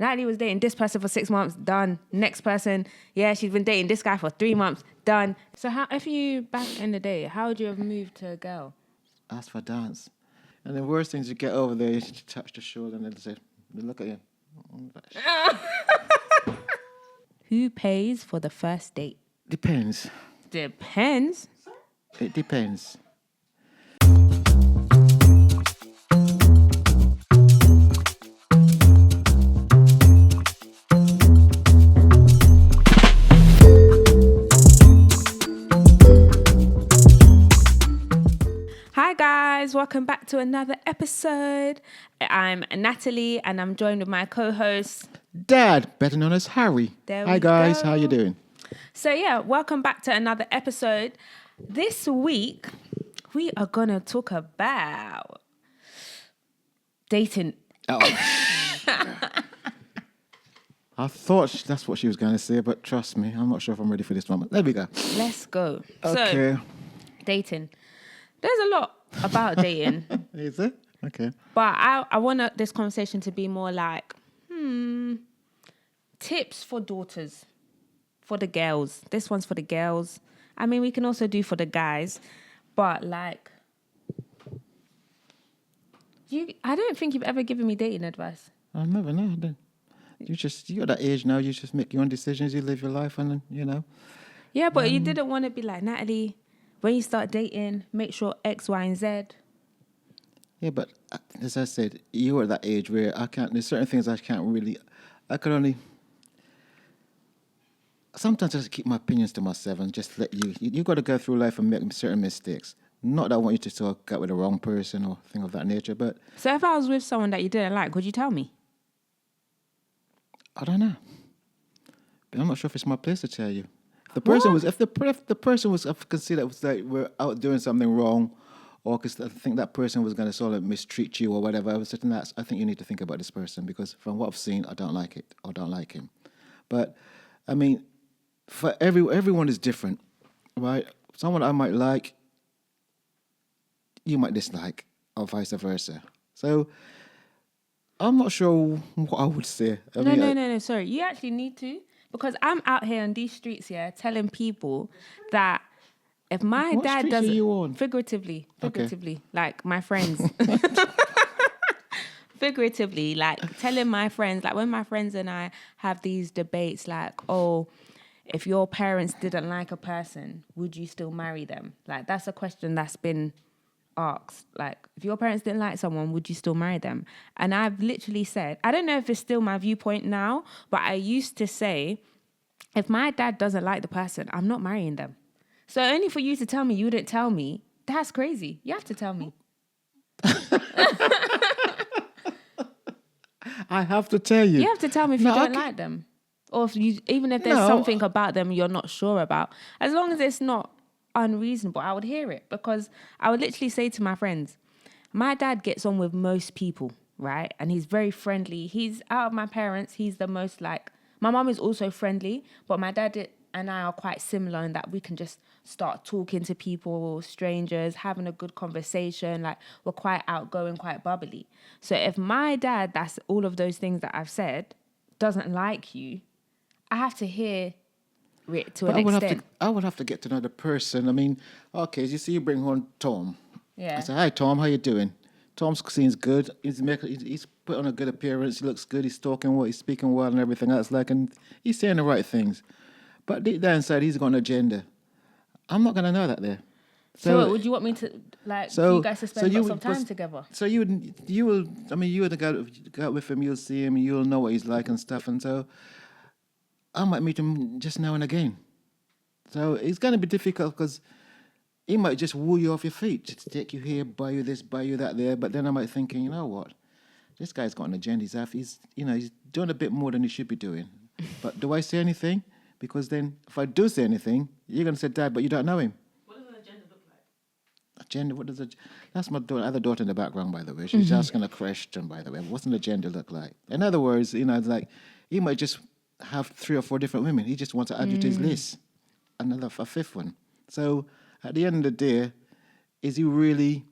Natalie was dating this person for 6 months, done. Next person, yeah, she's been dating this guy for 3 months, done. So how, if you, back in the day, how would you have moved to a girl? Ask for dance. And the worst thing is you get over there, you touch the shoulder and they say, look at you. Who pays for the first date? Depends. Depends. It depends. Hi guys, welcome back to another episode. I'm Natalie and I'm joined with my co-host Dad, better known as Harry. Hi guys, how you doing? So yeah, welcome back to another episode. This week we are gonna talk about dating. Oh. I thought that's what she was going to say, but trust me, I'm not sure if I'm ready for this one. There we go. Let's go. Okay. So, dating. There's a lot about dating. Is it? Okay. But I want this conversation to be more like, tips for daughters, for the girls. This one's for the girls. I mean, we can also do for the guys. But like, I don't think you've ever given me dating advice. I never know. I don't. You got that age now. You just make your own decisions. You live your life, and you know. Yeah, but you didn't want to be like, Natalie, when you start dating, make sure X, Y, and Z. Yeah, but as I said, you are at that age where there's certain things I can only. Sometimes I just keep my opinions to myself and just let you got to go through life and make certain mistakes. Not that I want you to sort of get with the wrong person or thing of that nature, but. So if I was with someone that you didn't like, would you tell me? I don't know. But I'm not sure if it's my place to tell you. If the person was, I consider it was like we're out doing something wrong, or because I think that person was going to sort of mistreat you or whatever, I think you need to think about this person because from what I've seen, I don't like it or don't like him. But I mean, for everyone is different, right? Someone I might like, you might dislike, or vice versa. So I'm not sure what I would say. No. Sorry, you actually need to. Because I'm out here on these streets here telling people that if my dad doesn't... Are you on? Figuratively, okay. Like my friends. Figuratively, like telling my friends, like when my friends and I have these debates like, oh, if your parents didn't like a person, would you still marry them? Like that's a question that's been asked. Like if your parents didn't like someone, would you still marry them? And I've literally said, I don't know if it's still my viewpoint now, but I used to say, if my dad doesn't like the person, I'm not marrying them. So only for you to tell me you didn't tell me, that's crazy. You have to tell me. I have to tell you. You have to tell me if you don't like them. Or even if there's something about them you're not sure about. As long as it's not unreasonable, I would hear it. Because I would literally say to my friends, my dad gets on with most people, right? And he's very friendly. He's out of my parents, he's the most like... My mum is also friendly, but my dad and I are quite similar in that we can just start talking to people, strangers, having a good conversation. Like, we're quite outgoing, quite bubbly. So if my dad, that's all of those things that I've said, doesn't like you, I have to hear it to an extent. I would have to get to know the person. I mean, okay, as you see, you bring home Tom. Yeah. I say, hi, Tom, how you doing? Tom seems good. He's put on a good appearance. He looks good. He's talking well. He's speaking well and everything else. And he's saying the right things. But deep down inside, he's got an agenda. I'm not going to know that there. So would you want me to, for you guys to spend lots of time together? So you would go out with him, you'll see him, you'll know what he's like and stuff. And so I might meet him just now and again. So it's going to be difficult because he might just woo you off your feet, just take you here, buy you this, buy you that there. But then I might think, you know what? This guy's got an agenda. He's doing a bit more than he should be doing. But do I say anything? Because then if I do say anything, you're going to say, Dad, but you don't know him. What does an agenda look like? Agenda, that's my other daughter in the background, by the way. She's asking a question, by the way. What's an agenda look like? In other words, it's like he might just have 3 or 4 different women. He just wants to add you to his list. A 5th one. So at the end of the day, is he really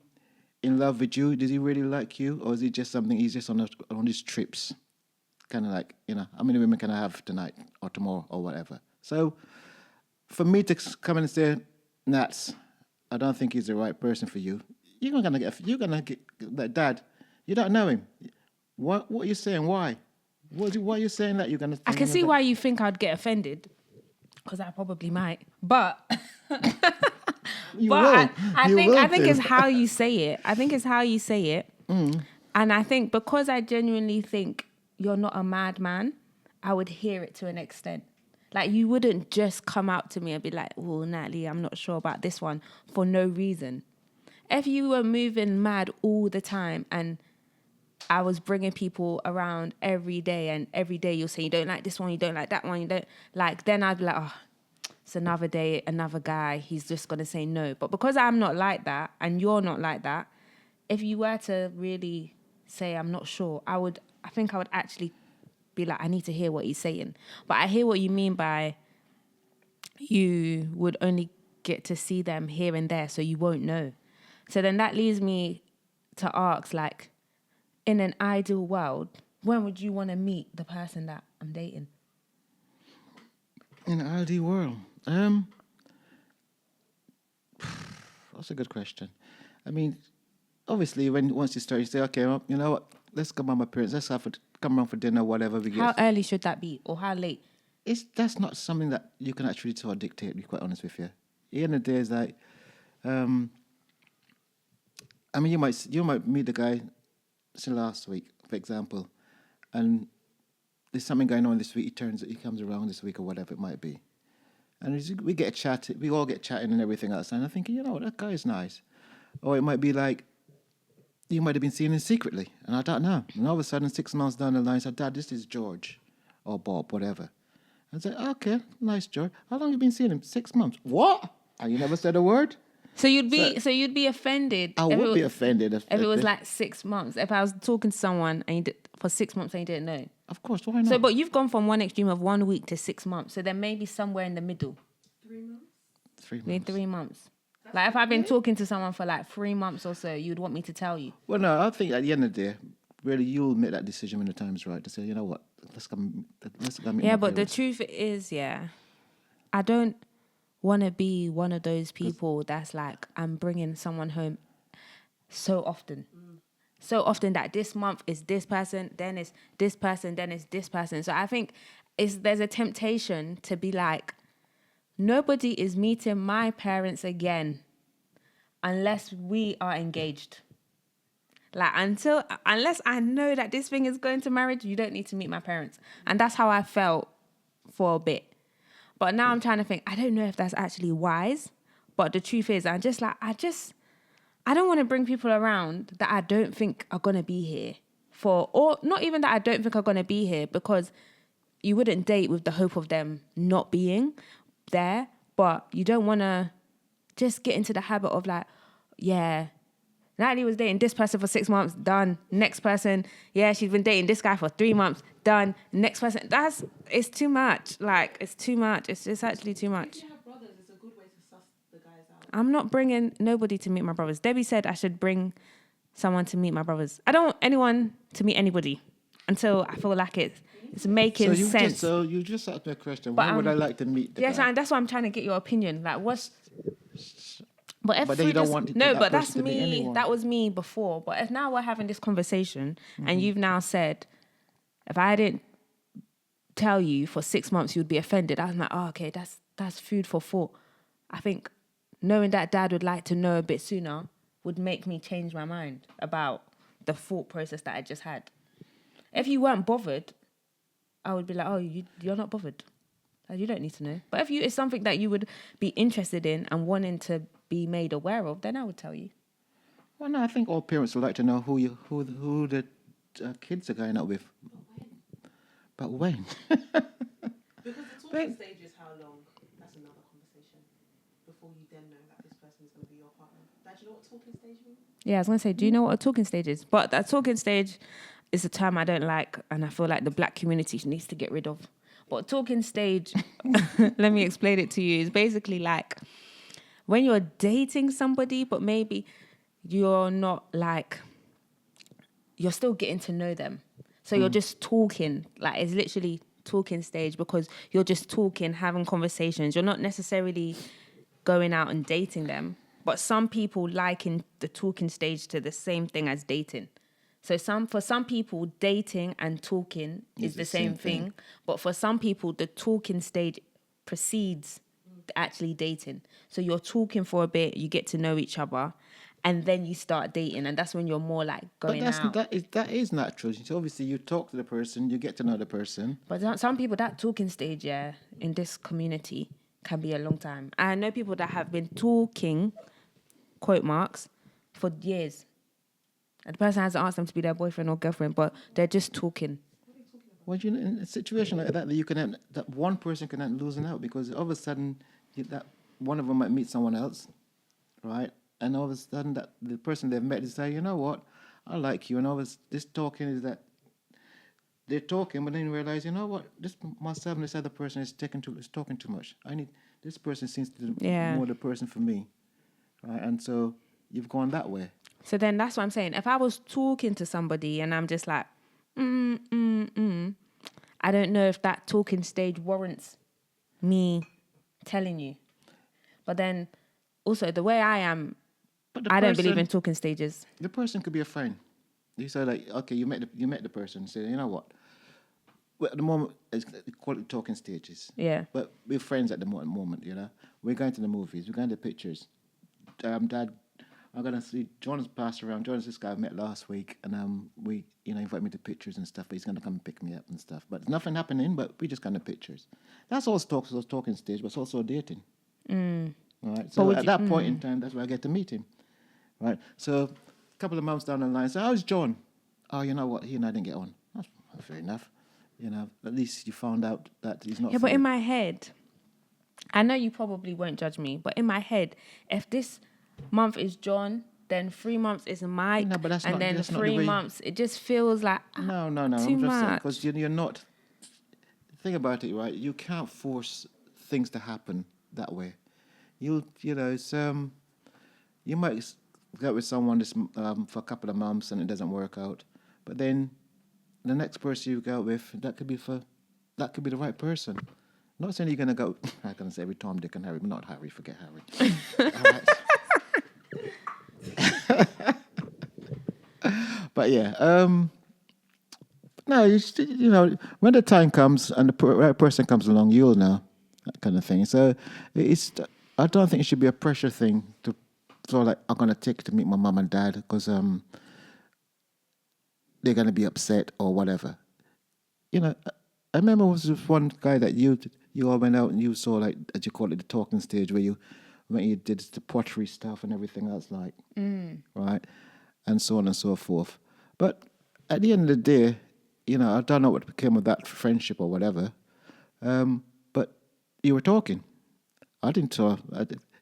in love with you? Does he really like you? Or is he just something he's just on his trips? kind of like, how many women can I have tonight or tomorrow or whatever? So for me to come in and say, Nats, I don't think he's the right person for you, you're gonna get like, Dad, you don't know him. What are you saying? Why? Why are you saying that you're gonna? I can see why you think I'd get offended, because I probably might. But you will. I think it's how you say it. I think it's how you say it. And I think because I genuinely think you're not a madman, I would hear it to an extent. Like, you wouldn't just come out to me and be like, "Oh, Natalie, I'm not sure about this one," for no reason. If you were moving mad all the time and I was bringing people around every day, and every day you'll say, you don't like this one, you don't like that one, you don't like, then I'd be like, oh, it's another day, another guy, he's just going to say no. But because I'm not like that and you're not like that, if you were to really say, I'm not sure, I think I would actually be like, I need to hear what he's saying. But I hear what you mean by you would only get to see them here and there, so you won't know. So then that leads me to ask, like, in an ideal world, when would you want to meet the person that I'm dating? In an ideal world, that's a good question. I mean, obviously, once you start, you say, okay, well, you know what? Let's come around my parents. Let's come around for dinner, whatever we get. How early should that be, or how late? That's not something that you can actually sort of dictate. To be quite honest with you, at the end of the day, it's like, I mean, you might meet the guy. Say last week, for example, and there's something going on this week. He comes around this week or whatever it might be, and we all get chatting and everything else. And I'm thinking, that guy is nice, or it might be like you might have been seeing him secretly, and I don't know. And all of a sudden, 6 months down the line, I said, Dad, this is George or Bob, whatever. I said, okay, nice, George. How long have you been seeing him? 6 months. What? And you never said a word. So you'd be offended. I would be offended if it was like 6 months. If I was talking to someone and for 6 months and you didn't know. Of course, why not? So, but you've gone from one extreme of 1 week to 6 months. So then maybe somewhere in the middle. 3 months. 3 months. Maybe 3 months. Like if I've been talking to someone for like 3 months or so, you'd want me to tell you. Well, no, I think at the end of the day, really, you'll make that decision when the time's right to say, you know what, let's go meet. Yeah, but the truth is, I don't want to be one of those people that's like, I'm bringing someone home so often. So often that this month is this person, then it's this person, then it's this person. So I think there's a temptation to be like, nobody is meeting my parents again unless we are engaged. Like, unless I know that this thing is going to marriage, you don't need to meet my parents. And that's how I felt for a bit. But now I'm trying to think, I don't know if that's actually wise. But the truth is, I don't want to bring people around that I don't think are going to be here or not even that I don't think are going to be here, because you wouldn't date with the hope of them not being there. But you don't want to just get into the habit of like, yeah, Natalie was dating this person for 6 months, done. Next person, yeah, she's been dating this guy for 3 months, done. Next person, it's too much. Like, it's too much. It's actually too much. If you have brothers, it's a good way to suss the guys out. I'm not bringing nobody to meet my brothers. Debbie said I should bring someone to meet my brothers. I don't want anyone to meet anybody until I feel like it's making sense. So you just asked me a question. When would I like to meet the guy? Yes, and that's why I'm trying to get your opinion. Like, what's... But then you don't want but that's to meet me. anyone. That was me before. But if now we're having this conversation and you've now said, if I didn't tell you for 6 months, you'd be offended. I'm like, oh, okay, that's food for thought. I think knowing that Dad would like to know a bit sooner would make me change my mind about the thought process that I just had. If you weren't bothered, I would be like, oh, you're not bothered. You don't need to know. But if it's something that you would be interested in and wanting to be made aware of, then I would tell you. Well, no, I think all parents would like to know who the kids are going out with. But when? Because the talking stage is how long? That's another conversation. Before you then know that this person is going to be your partner. Do you know what talking stage means? Yeah, I was going to say, do you know what a talking stage is? But that talking stage is a term I don't like, and I feel like the black community needs to get rid of. But talking stage, let me explain it to you, is basically like when you're dating somebody, but maybe you're not like, you're still getting to know them. So you're just talking, like it's literally talking stage because you're just talking, having conversations. You're not necessarily going out and dating them. But some people liken the talking stage to the same thing as dating. So for some people, dating and talking is the same thing. But for some people, the talking stage precedes actually dating. So you're talking for a bit, you get to know each other, and then you start dating, and that's when you're more like going out. That is natural. So obviously, you talk to the person, you get to know the person. But some people, that talking stage, in this community can be a long time. I know people that have been talking, quote marks, for years. And the person hasn't asked them to be their boyfriend or girlfriend, but they're just talking. Well, in a situation like that, that one person can end losing out because all of a sudden, that one of them might meet someone else, right? And all of a sudden, that the person they've met decide, you know what, I like you. And all this talking is that they're talking, but then you realize, you know what, myself and this other person is talking too much. This person seems to be more the person for me, right? And so you've gone that way. So then that's what I'm saying. If I was talking to somebody and I'm just like, I don't know if that talking stage warrants me telling you. But then also the way I am, I don't believe in talking stages. The person could be a friend. You say like, okay, you met the person. Say, you know what? Well, at the moment, it's called talking stages. Yeah. But we're friends at the moment. We're going to the movies. We're going to pictures. Dad, I'm gonna see John's passed around. John's this guy I met last week, and we invite me to pictures and stuff. But he's gonna come and pick me up and stuff. But nothing happening. But we just kind of pictures. That's all talking stage, but it's also dating. Right. So at that point in time, that's where I get to meet him. Right. So a couple of months down the line, so how's John? Oh, you know what? He and I didn't get on. That's fair enough. At least you found out that he's not. Yeah, but in my head, I know you probably won't judge me, but in my head, if this month is John, then 3 months is Mike, no, but that's and not, then that's 3 months, it just feels like no. too I'm just much. saying because you're not. Think about it, right? You can't force things to happen that way. You might get with someone for a couple of months and it doesn't work out, but then the next person you go with that could be the right person. Not saying you're gonna go. I'm gonna say every Tom, Dick, and Harry, but not Harry. Forget Harry. All right. But yeah, no, when the time comes and the right person comes along, you'll know that kind of thing. So I don't think it should be a pressure thing to feel like I'm gonna take to meet my mum and dad because they're gonna be upset or whatever. I remember there was this one guy that you all went out and you saw, like, as you call it, the talking stage where when you did the pottery stuff and everything else, like, right, and so on and so forth. But at the end of the day, I don't know what became of that friendship or whatever. But you were talking. I didn't talk.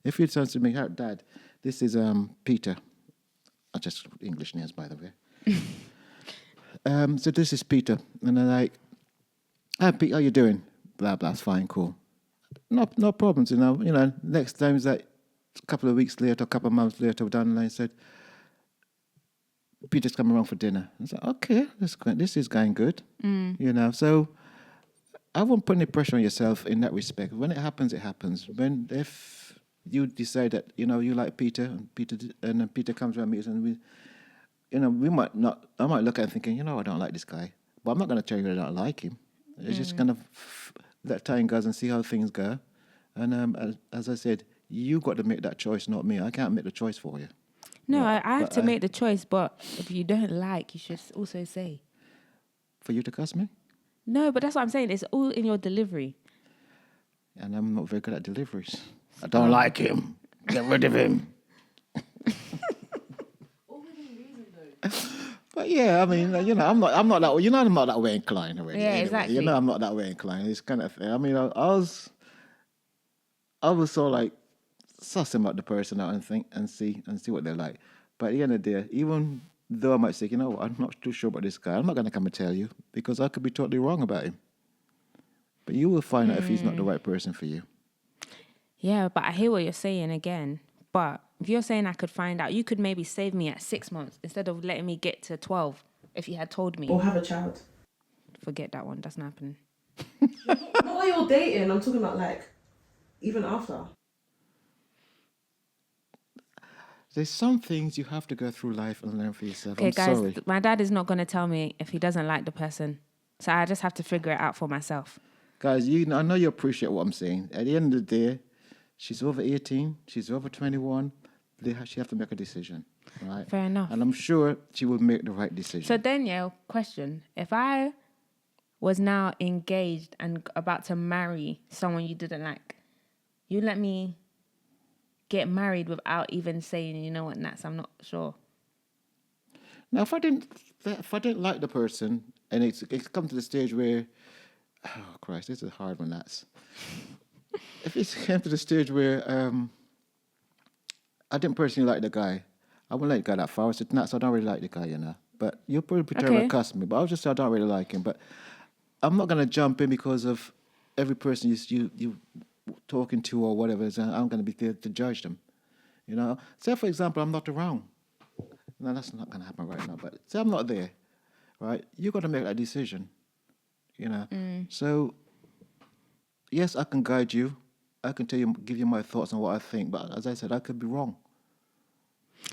If you'd said to me, Dad, this is Peter. I just English names, by the way. So this is Peter, and they're like, "Hi, Pete, how you doing?" Blah blah. Fine, cool. No problems. Next time is like a couple of weeks later, a couple of months later, down the line, said, Peter's coming around for dinner. I said, okay, this is going good. So I won't put any pressure on yourself in that respect. When it happens, it happens. If you decide that, you like Peter, and then Peter comes around me, and we might not, I might look at him thinking, I don't like this guy. But I'm not going to tell you that I don't like him. It's just kind of let time goes and see how things go. And as I said, you got to make that choice, not me. I can't make the choice for you. No, I have to make the choice, but if you don't like, you should also say. For you to cuss me? No, but that's what I'm saying. It's all in your delivery. And I'm not very good at deliveries. I don't like him. Get rid of him. But yeah, I mean, I'm not that way. I'm not that way inclined already. Yeah, anyway. exactly. I'm not that way inclined. It's kind of thing. I mean, I was so like sussing out the person out and see what they're like. But at the end of the day, even though I might say, I'm not too sure about this guy, I'm not going to come and tell you because I could be totally wrong about him. But you will find out if he's not the right person for you. Yeah, but I hear what you're saying again. But if you're saying I could find out, you could maybe save me at 6 months instead of letting me get to 12 if you had told me. Or have a child. forget that one. Doesn't happen. Not while you're dating. I'm talking about like even after. There's some things you have to go through life and learn for yourself. Okay, I'm guys, sorry. my dad is not going to tell me if he doesn't like the person. So I just have to figure it out for myself. Guys, I know you appreciate what I'm saying. At the end of the day, she's over 18, she's over 21. She have to make a decision, right? Fair enough. And I'm sure she will make the right decision. So Danielle, question. If I was now engaged and about to marry someone you didn't like, you let me get married without even saying, you know what, Nats, I'm not sure. Now, if I didn't like the person, and it's come to the stage where, oh Christ, this is a hard one, Nats. If it came to the stage where I didn't personally like the guy, I wouldn't let the guy that far. I said, Nats, I don't really like the guy, you know. But you'll probably pretend cuss me. But I'll just say I don't really like him. But I'm not going to jump in because of every person you talking to or whatever. I'm going to be there to judge them. You know? Say, for example, I'm not around. No, that's not going to happen right now. But say I'm not there, right? You got to make that decision. You know? So, yes, I can guide you. I can give you my thoughts on what I think. But as I said, I could be wrong.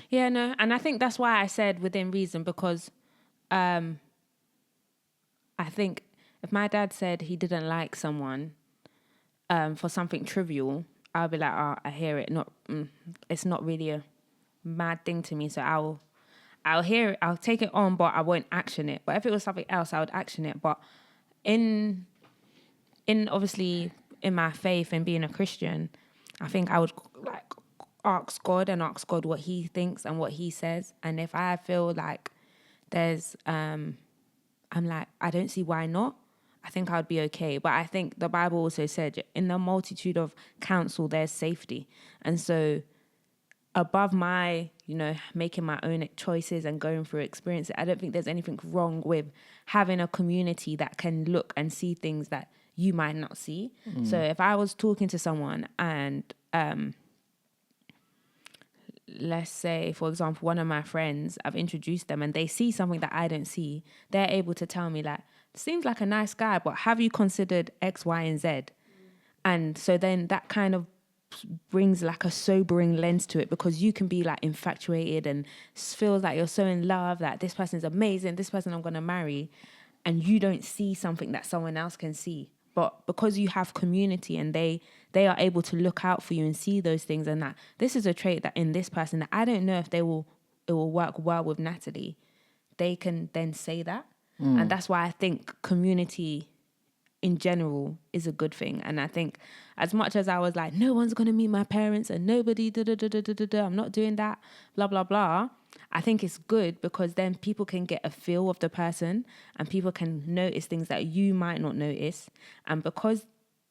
Yeah, no, and I think that's why I said within reason, because I think if my dad said he didn't like someone for something trivial, I'll be like, oh, I hear it. It's not really a mad thing to me, so I'll hear it, I'll take it on, but I won't action it. But if it was something else, I would action it. But in obviously in my faith and being a Christian, I think I would like ask God what he thinks and what he says. And if I feel like there's, I'm like, I don't see why not, I think I would be okay. But I think the Bible also said in the multitude of counsel, there's safety. And so above my, making my own choices and going through experiences, I don't think there's anything wrong with having a community that can look and see things that you might not see. So if I was talking to someone and, let's say, for example, one of my friends, I've introduced them and they see something that I don't see, they're able to tell me like, seems like a nice guy, but have you considered X, Y, and Z? And so then that kind of brings like a sobering lens to it, because you can be like infatuated and feel like you're so in love that this person's amazing, this person I'm going to marry, and you don't see something that someone else can see. But because you have community and they are able to look out for you and see those things, and that this is a trait that in this person that I don't know if it will work well with Natalie, they can then say that. And that's why I think community in general is a good thing. And I think as much as I was like, no one's going to meet my parents and nobody, I'm not doing that, blah, blah, blah. I think it's good because then people can get a feel of the person and people can notice things that you might not notice. And because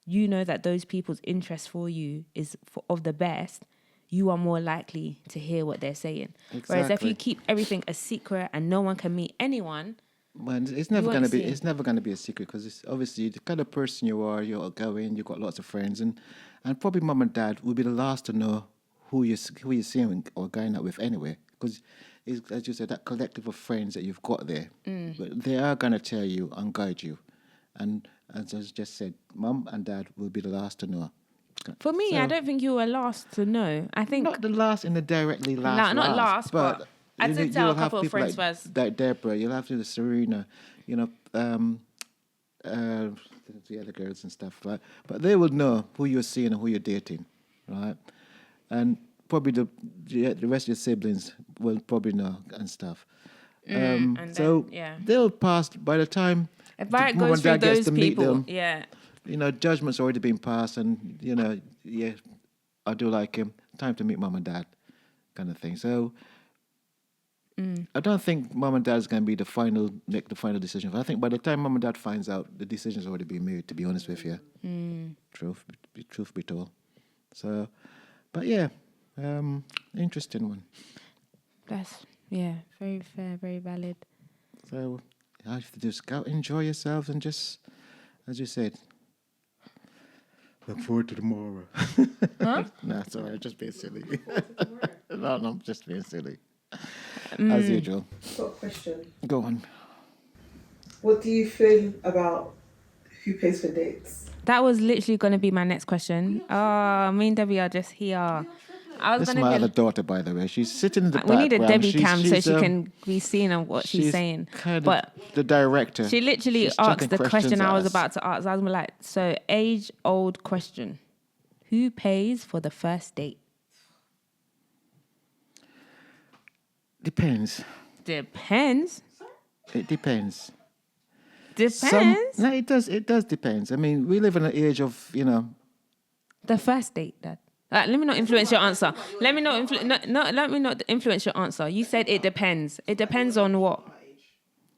you know that those people's interest for you is of the best, you are more likely to hear what they're saying. Exactly. Whereas if you keep everything a secret and no one can meet anyone, well, it's never going to be. It's never going to be a secret because it's obviously the kind of person you are. You're outgoing. You've got lots of friends, and probably mum and dad will be the last to know who you're seeing or going out with anyway. Because, as you said, that collective of friends that you've got there, but they are going to tell you and guide you. And as I just said, mum and dad will be the last to know. For me, I don't think you were last to know. I think not the last in the directly last. No, not last, but I did tell a couple of friends like, first. Like Deborah, you'll have to the Serena, the other girls and stuff. But they will know who you're seeing and who you're dating, right? And probably the rest of your siblings will probably know and stuff. They'll pass by the time if I goes through those people, judgment's already been passed, and I do like him. Time to meet mum and dad, kind of thing. So. I don't think mum and dad is going to make the final decision. I think by the time mum and dad finds out, the decision's already been made, to be honest with you. Truth be told. So, but yeah, interesting one. That's, very fair, very valid. So, you have to just go enjoy yourselves and just, as you said, look forward to tomorrow. Huh? No, sorry, I'm just being silly. No, I'm just being silly. As usual. I've got a question. Go on. What do you feel about who pays for dates? That was literally going to be my next question. Oh, me and Debbie are just here. I was This is going my to other be. daughter, by the way. She's sitting in the We background. need a Debbie cam so she's, she can be seen on what she's saying. Kind but of the director. she literally She's asked chucking the question questions I at was us. about to ask. I was like, so age-old question. Who pays for the first date? Depends. Depends. It depends. Depends. No, it does. It does depends. I mean, we live in an age of, The first date, Dad. Let me not influence your answer. Let me not let me not influence your answer. You said it depends. It depends on what?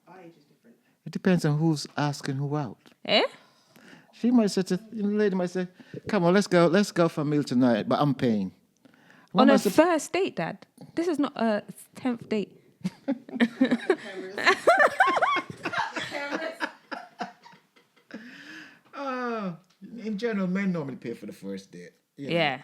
Our age is different. it depends on who's asking who out. Eh? She might say the lady might say, "Come on, let's go for a meal tonight, but I'm paying." On a first date, Dad. This is not a 10th date. In general, men normally pay for the first date. Yeah.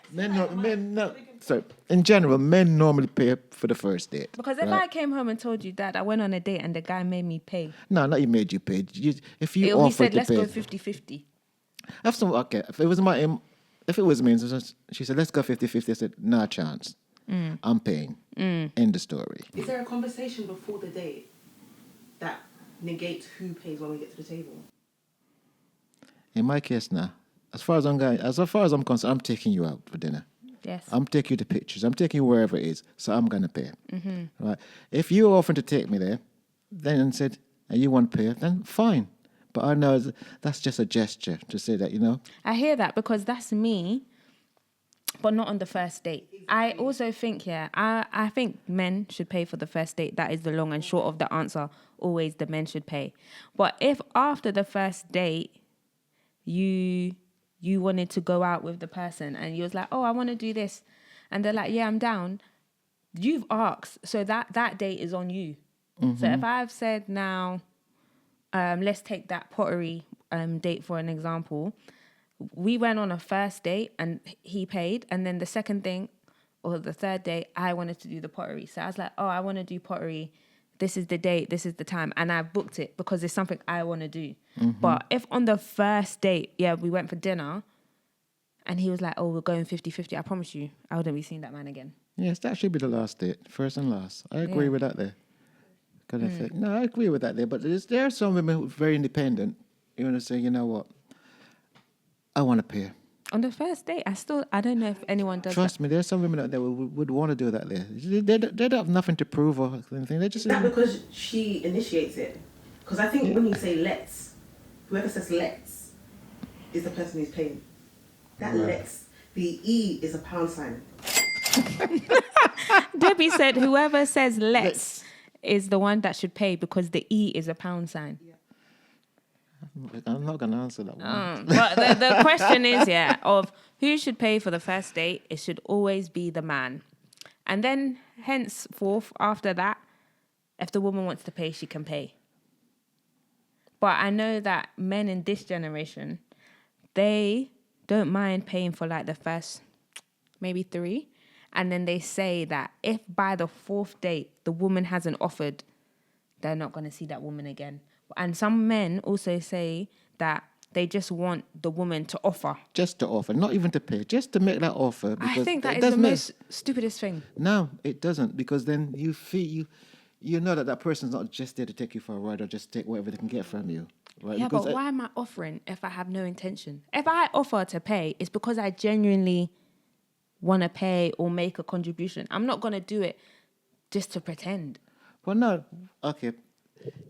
In general, men normally pay for the first date. Because if I came home and told you, Dad, I went on a date and the guy made me pay. No, not he made you pay. If you He offered said, to let's pay. go 50-50. Okay, if it was me, she said, let's go 50-50. I said, no chance. I'm paying. End the story. Is there a conversation before the date that negates who pays when we get to the table? In my case now, as far as I'm concerned, I'm taking you out for dinner. Yes. I'm taking you to pictures. I'm taking you wherever it is. So I'm going to pay. Right? If you're offering to take me there, then said, and you want to pay, then fine. But I know that's just a gesture to say that, I hear that because that's me, but not on the first date. Exactly. I also think, I think men should pay for the first date. That is the long and short of the answer. Always the men should pay. But if after the first date, you wanted to go out with the person and you was like, oh, I want to do this. And they're like, yeah, I'm down. You've asked. So that date is on you. Mm-hmm. So if I've said now, let's take that pottery date for an example. We went on a first date and he paid. And then the second thing or the third date, I wanted to do the pottery. So I was like, oh, I want to do pottery. This is the date, this is the time. And I booked it because it's something I want to do. Mm-hmm. But if on the first date, we went for dinner and he was like, oh, we're going 50-50, I promise you, I wouldn't be seeing that man again. Yes, that should be the last date, first and last. I agree with that there. No, I agree with that there. But there are some women who are very independent. You want to say, you know what? I want to pay. On the first date, I don't know if anyone does Trust me, there's some women out there who would want to do that there. They don't have nothing to prove or anything. They just... Is that because she initiates it? Because I think when you say let's, whoever says let's is the person who's paying. That let's, the E is a pound sign. Debbie said whoever says let's is the one that should pay because the E is a pound sign. Yeah. I'm not going to answer that one. But the question is, of who should pay for the first date, it should always be the man. And then henceforth, after that, if the woman wants to pay, she can pay. But I know that men in this generation, they don't mind paying for like the first maybe 3. And then they say that if by the 4th date, the woman hasn't offered, they're not going to see that woman again. And some men also say that they just want the woman to offer. Just to offer, not even to pay, just to make that offer. I think that is the most stupidest thing. No, it doesn't, because then you feel you know that person's not just there to take you for a ride or just take whatever they can get from you. Right? Yeah, because why am I offering if I have no intention? If I offer to pay, it's because I genuinely want to pay or make a contribution. I'm not going to do it just to pretend. Well, no, okay.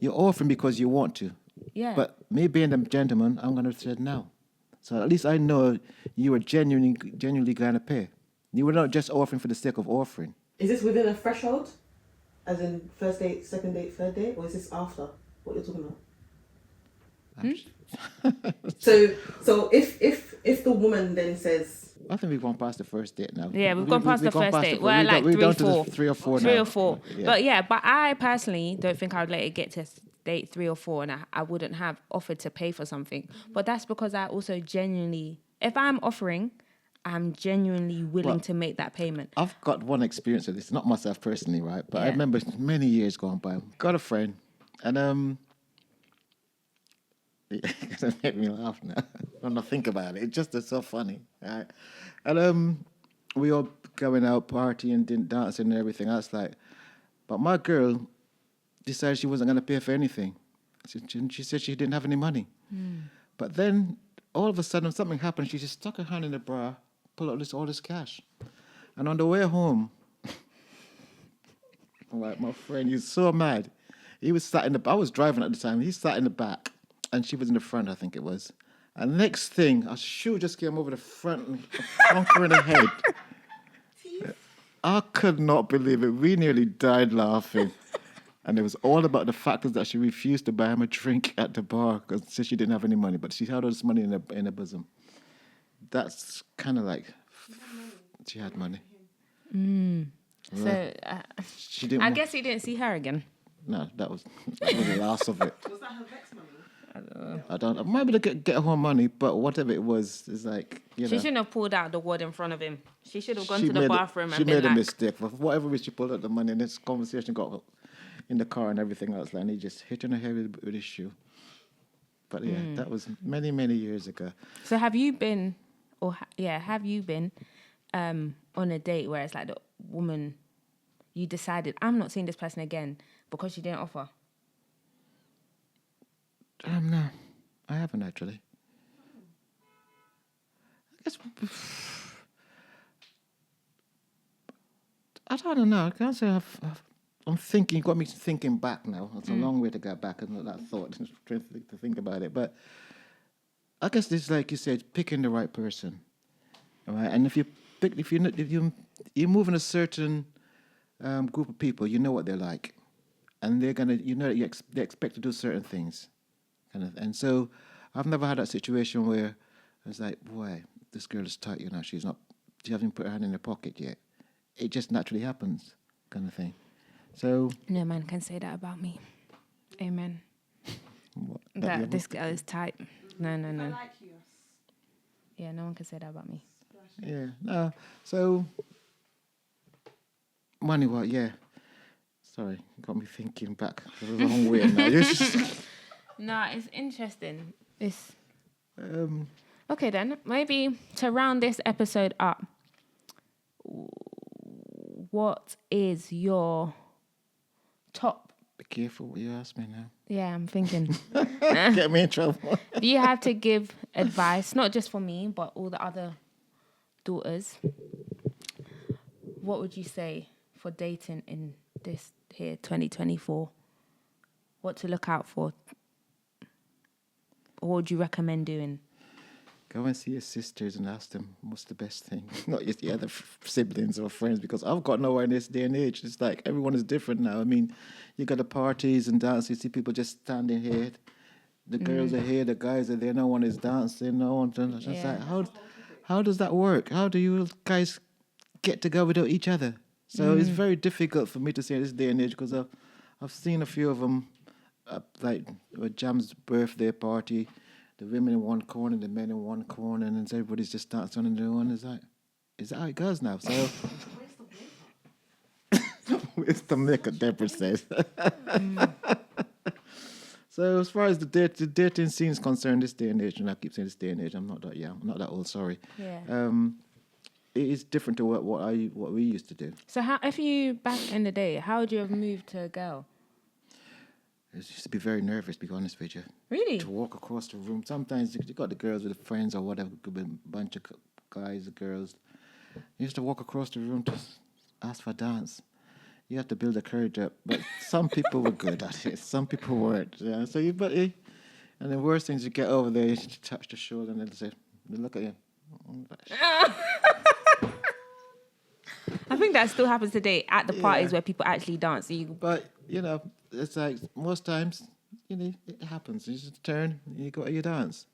You're offering because you want to. Yeah. But me being the gentleman, I'm going to say no. So at least I know you were genuinely going to pay. You were not just offering for the sake of offering. Is this within a threshold? As in first date, second date, third date? Or is this after what you're talking about? So if the woman then says... I think we've gone past the first date now. Yeah, we've gone past the first date. We're like 3 or 4. 3 or 4. Yeah. But I personally don't think I would let it get to date 3 or 4 and I wouldn't have offered to pay for something. But that's because I also genuinely, if I'm offering, I'm genuinely willing to make that payment. I've got one experience of this, not myself personally, right? But I remember many years gone by, got a friend and It make me laugh now when I think about it. It's just it's so funny. Right? And we all going out partying, dancing and everything else. Like, but my girl decided she wasn't going to pay for anything. She said she didn't have any money. But then all of a sudden something happened. She just stuck her hand in the bra, pulled out all this cash, and on the way home, like my friend, he was so mad. He was sat in the. I was driving at the time. He sat in the back, and she was in the front. I think it was. And next thing, a shoe just came over the front and plunked her in the head. I could not believe it. We nearly died laughing. And it was all about the fact that she refused to buy him a drink at the bar because she said she didn't have any money, but she had all this money in her bosom. That's kind of like she had money. So she didn't. I guess he didn't see her again. No, that was the last of it. Was that her vex money? I don't know. Maybe to get her money, but whatever it was, it's like, you know. She shouldn't have pulled out the wad in front of him. She should have gone She to the made bathroom she and been made a like, mistake. For whatever reason, she pulled out the money, and this conversation got in the car and everything else. And he just hit her in the head with his shoe. But yeah, that was many, many years ago. So have you been on a date where it's like the woman, you decided, I'm not seeing this person again because she didn't offer? No, I haven't actually. I guess I don't know. I can't say I'm thinking. Got me thinking back now. It's a long way to go back, and that thought trying to think about it. But I guess it's like you said, picking the right person, right? And if you move in a certain group of people, you know what they're like, and they're gonna, you know, they expect to do certain things, kind of. And so, I've never had that situation where I was like, boy, this girl is tight, you know, she hasn't put her hand in her pocket yet. It just naturally happens, kind of thing. So No man can say that about me. Amen. what, That this girl is tight. No. I like you. Yeah, no one can say that about me. Yeah, no. So money, what? Yeah. Sorry, got me thinking back the wrong way now. No, it's interesting. It's okay then. Maybe to round this episode up, what is your top? Be careful what you ask me now. Yeah, I'm thinking. Get me in trouble. Do you have to give advice, not just for me, but all the other daughters? What would you say for dating in this here 2024? What to look out for? Or what would you recommend doing? Go and see your sisters and ask them what's the best thing. Not just the other siblings or friends, because I've got nowhere in this day and age. It's like everyone is different now. I mean, you got the parties and dances, you see people just standing here. The girls are here, the guys are there, no one is dancing, no one. It's just like, how does that work? How do you guys get together without each other? So it's very difficult for me to say this day and age, because I've seen a few of them, like Jam's birthday party. The women in one corner, the men in one corner, and everybody's just dancing on their own. Is that how it goes now? So, where's the makeup? Deborah says. So, as far as the dating scene is concerned, this day and age, and I keep saying this day and age, I'm not that young, I'm not that old. Sorry. Yeah. It is different to what we used to do. So how, if you back in the day, how would you have moved to a girl? I used to be very nervous, to be honest with you. Really? To walk across the room. Sometimes you got the girls with friends or whatever, could be a bunch of guys or girls. You used to walk across the room to ask for a dance. You have to build the courage up. But some people were good at it. Some people weren't. Yeah. So and the worst things you get over there, you touch the shoulder and they look at you. I think that still happens today at the parties where people actually dance. But, it's like most times, it happens. You just turn, you go to your dance.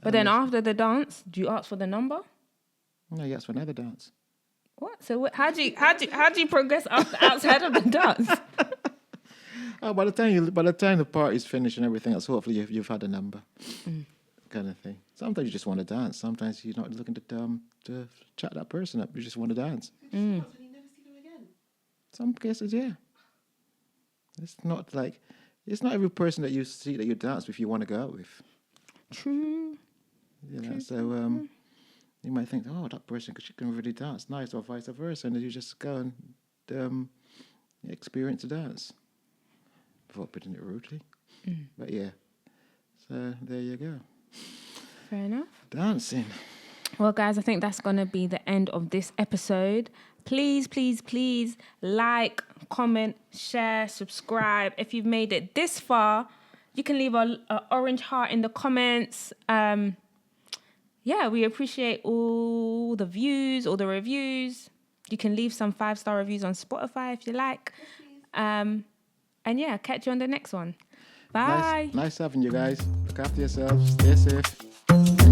But then after the dance, do you ask for the number? No, you ask for another dance. What? So how do you progress outside of the dance? Oh, by the time the party's finished and everything else, hopefully you've had a number, kind of thing. Sometimes you just want to dance. Sometimes you're not looking to chat that person up. You just want to dance. And you never see them again. Some cases, yeah. It's not every person that you see that you dance with you want to go out with. True. You know, so you might think, oh, that person, she can really dance, nice, or vice versa, and you just go and experience the dance without putting it rudely. But yeah, so there you go. Fair enough. Dancing. Well, guys, I think that's going to be the end of this episode. Please, please, please like, comment, share, subscribe. If you've made it this far, you can leave an orange heart in the comments. Yeah, we appreciate all the views, all the reviews. You can leave some 5-star reviews on Spotify if you like. And yeah, catch you on the next one. Bye. Nice having you guys. Look after yourselves. Stay safe.